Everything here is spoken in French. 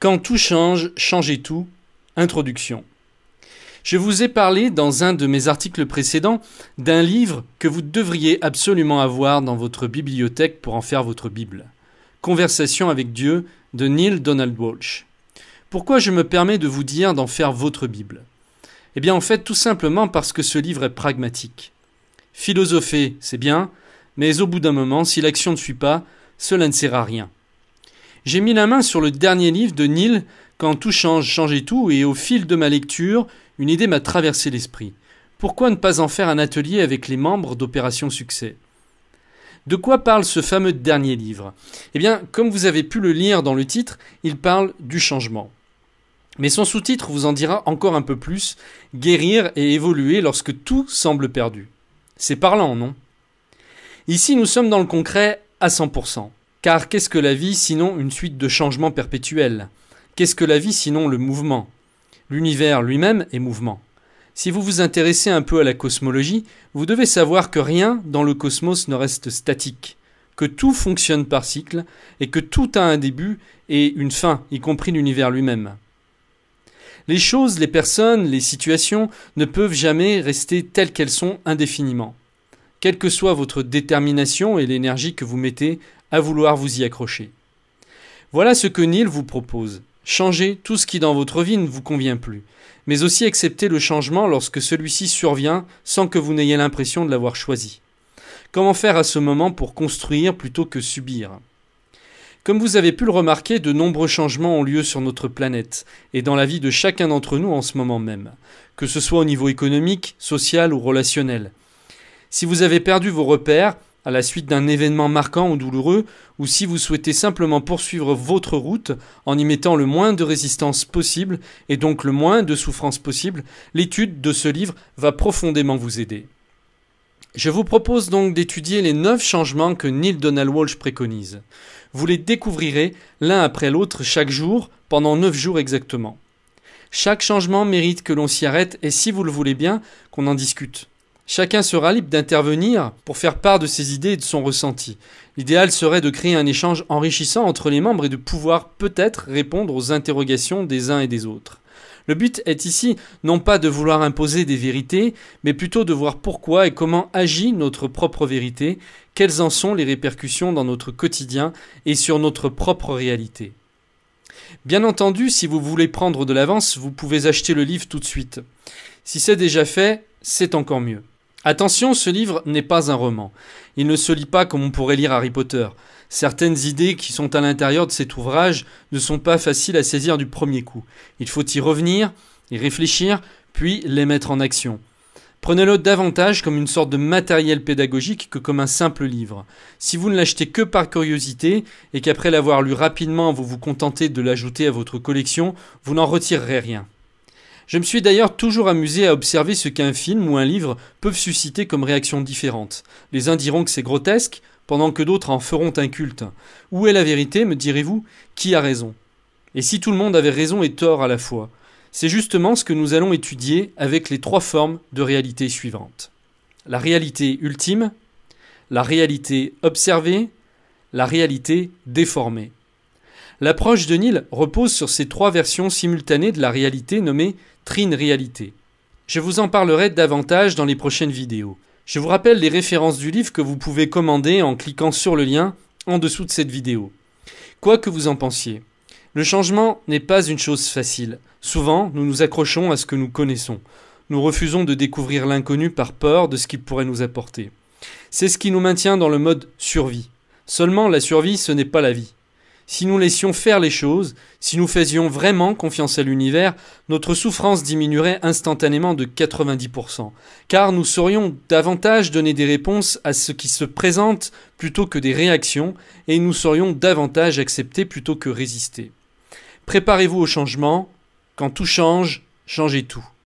Quand tout change, changez tout. Introduction. Je vous ai parlé dans un de mes articles précédents d'un livre que vous devriez absolument avoir dans votre bibliothèque pour en faire votre Bible. Conversation avec Dieu de Neale Donald Walsch. Pourquoi je me permets de vous dire d'en faire votre Bible ? Eh bien en fait tout simplement parce que ce livre est pragmatique. Philosopher, c'est bien, mais au bout d'un moment, si l'action ne suit pas, cela ne sert à rien. J'ai mis la main sur le dernier livre de Neale, Quand tout change, changez tout, et au fil de ma lecture, une idée m'a traversé l'esprit. Pourquoi ne pas en faire un atelier avec les membres d'Opération Succès ? De quoi parle ce fameux dernier livre ? Eh bien, comme vous avez pu le lire dans le titre, il parle du changement. Mais son sous-titre vous en dira encore un peu plus, guérir et évoluer lorsque tout semble perdu. C'est parlant, non ? Ici, nous sommes dans le concret à 100%. Car qu'est-ce que la vie sinon une suite de changements perpétuels ? Qu'est-ce que la vie sinon le mouvement ? L'univers lui-même est mouvement. Si vous vous intéressez un peu à la cosmologie, vous devez savoir que rien dans le cosmos ne reste statique, que tout fonctionne par cycle et que tout a un début et une fin, y compris l'univers lui-même. Les choses, les personnes, les situations ne peuvent jamais rester telles qu'elles sont indéfiniment, quelle que soit votre détermination et l'énergie que vous mettez à vouloir vous y accrocher. Voilà ce que Neale vous propose. Changez tout ce qui dans votre vie ne vous convient plus, mais aussi accepter le changement lorsque celui-ci survient sans que vous n'ayez l'impression de l'avoir choisi. Comment faire à ce moment pour construire plutôt que subir ? Comme vous avez pu le remarquer, de nombreux changements ont lieu sur notre planète et dans la vie de chacun d'entre nous en ce moment même, que ce soit au niveau économique, social ou relationnel. Si vous avez perdu vos repères à la suite d'un événement marquant ou douloureux, ou si vous souhaitez simplement poursuivre votre route en y mettant le moins de résistance possible et donc le moins de souffrance possible, l'étude de ce livre va profondément vous aider. Je vous propose donc d'étudier les 9 changements que Neale Donald Walsch préconise. Vous les découvrirez l'un après l'autre chaque jour, pendant 9 jours exactement. Chaque changement mérite que l'on s'y arrête et si vous le voulez bien, qu'on en discute. Chacun sera libre d'intervenir pour faire part de ses idées et de son ressenti. L'idéal serait de créer un échange enrichissant entre les membres et de pouvoir peut-être répondre aux interrogations des uns et des autres. Le but est ici non pas de vouloir imposer des vérités, mais plutôt de voir pourquoi et comment agit notre propre vérité, quelles en sont les répercussions dans notre quotidien et sur notre propre réalité. Bien entendu, si vous voulez prendre de l'avance, vous pouvez acheter le livre tout de suite. Si c'est déjà fait, c'est encore mieux. Attention, ce livre n'est pas un roman. Il ne se lit pas comme on pourrait lire Harry Potter. Certaines idées qui sont à l'intérieur de cet ouvrage ne sont pas faciles à saisir du premier coup. Il faut y revenir, y réfléchir, puis les mettre en action. Prenez-le davantage comme une sorte de matériel pédagogique que comme un simple livre. Si vous ne l'achetez que par curiosité et qu'après l'avoir lu rapidement vous vous contentez de l'ajouter à votre collection, vous n'en retirerez rien. Je me suis d'ailleurs toujours amusé à observer ce qu'un film ou un livre peuvent susciter comme réactions différentes. Les uns diront que c'est grotesque, pendant que d'autres en feront un culte. Où est la vérité, me direz-vous ? Qui a raison ? Et si tout le monde avait raison et tort à la fois ? C'est justement ce que nous allons étudier avec les 3 formes de réalité suivantes. La réalité ultime, la réalité observée, la réalité déformée. L'approche de Neale repose sur ces 3 versions simultanées de la réalité nommée Trin-réalité. Je vous en parlerai davantage dans les prochaines vidéos. Je vous rappelle les références du livre que vous pouvez commander en cliquant sur le lien en dessous de cette vidéo. Quoi que vous en pensiez, le changement n'est pas une chose facile. Souvent, nous nous accrochons à ce que nous connaissons. Nous refusons de découvrir l'inconnu par peur de ce qu'il pourrait nous apporter. C'est ce qui nous maintient dans le mode survie. Seulement, la survie, ce n'est pas la vie. Si nous laissions faire les choses, si nous faisions vraiment confiance à l'univers, notre souffrance diminuerait instantanément de 90%, car nous saurions davantage donner des réponses à ce qui se présente plutôt que des réactions, et nous saurions davantage accepter plutôt que résister. Préparez-vous au changement. Quand tout change, changez tout.